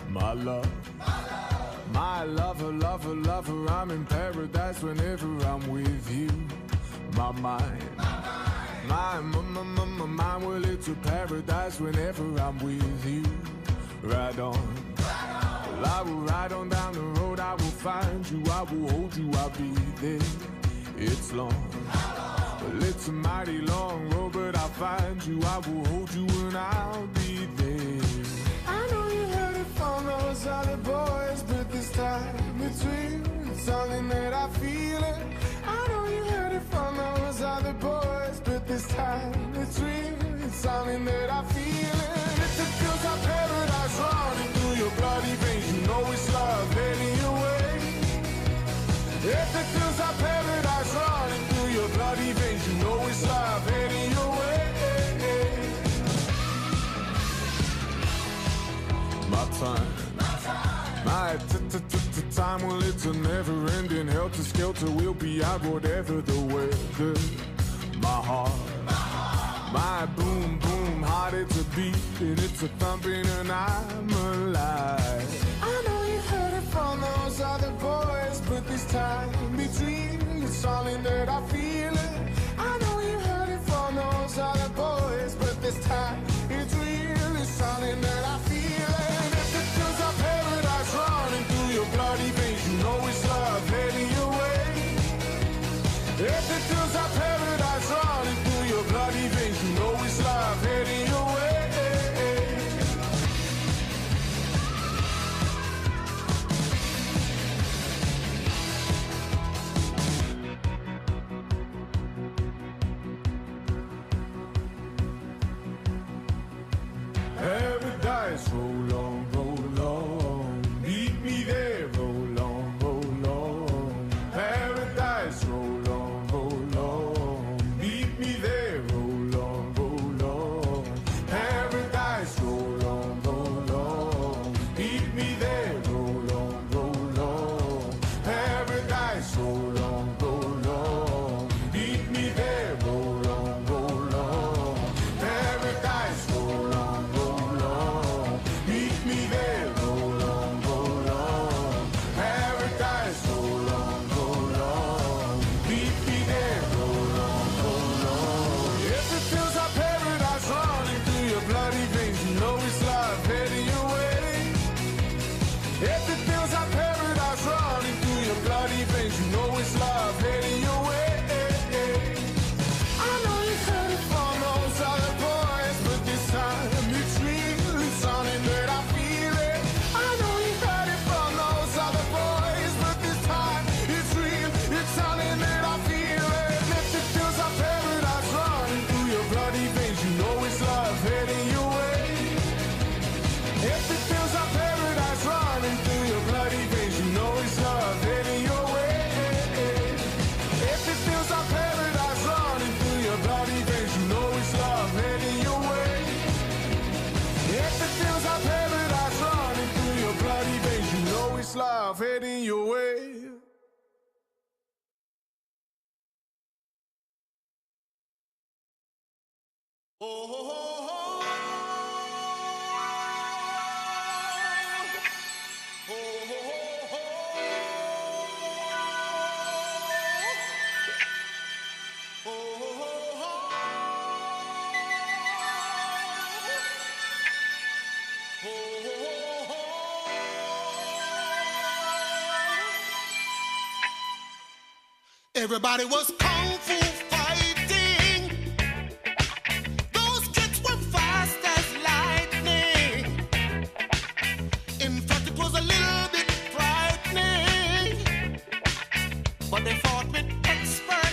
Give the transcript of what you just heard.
My love, my lover, lover, lover, I'm in paradise whenever I'm with you. My mind, my mind, well it's a paradise whenever I'm with you. Ride on, well, I will ride on down the road, I will find you, I will hold you, I'll be there. It's long, well it's a mighty long road, but I'll find you, I will hold you and I'll be there. I know you heard it from those other boys, but this time it's real, it's something that I feel it. I know you heard it from those other boys, but this time it's real, it's something that I feel it. If it feels like paradise running through your bloody veins, you know it's love heading your way. If it feels like paradise running through your bloody veins, you know it's love heading your way. My time, my time, well it's a never-ending helter-skelter. We'll be out whatever the weather. My heart, my boom, boom, heart, it's a beat and it's a thumping and I'm alive. I know you heard it from those other boys, but this time it's real, it's something that I feel it. I know you heard it from those other boys, but this time it's real, it's something that I feel it. Running through your bloody veins, you know it's love heading your way. If it feels like paradise running through your bloody veins, you know it's love heading your way. Paradise, roll on, roll on. Meet me there, roll on, roll on. Paradise, roll on, roll on. Meet me there, roll on, roll on. Paradise, roll on, roll on. Meet me there, roll on, roll on. Paradise, roll on, roll on. Meet me there, roll on, roll on. Paradise, roll on, roll on. Meet me there, roll on, roll on. Paradise, roll on, roll on. Meet me there, roll on, roll on. If it feels like paradise running through your bloody veins, you know it's love heading your way. If it feels like paradise running through your bloody veins, you know it's love heading your way. I know you heard it from those other boys, but this time it's real, it's something that I feel it. I know you heard it from those other boys, but this time it's real, it's something that I feel it. If it feels like paradise running through your bloody veins, you know it's love heading your way. If it feels like paradise running through your bloody veins, you know it's love heading your way. If it feels like paradise running through your bloody veins, you know it's love heading your way. If it feels like paradise running through your bloody veins, you know it's love heading your way. Everybody was kung fu fighting. Those kids were fast as lightning. In fact, it was a little bit frightening. But they fought with expert.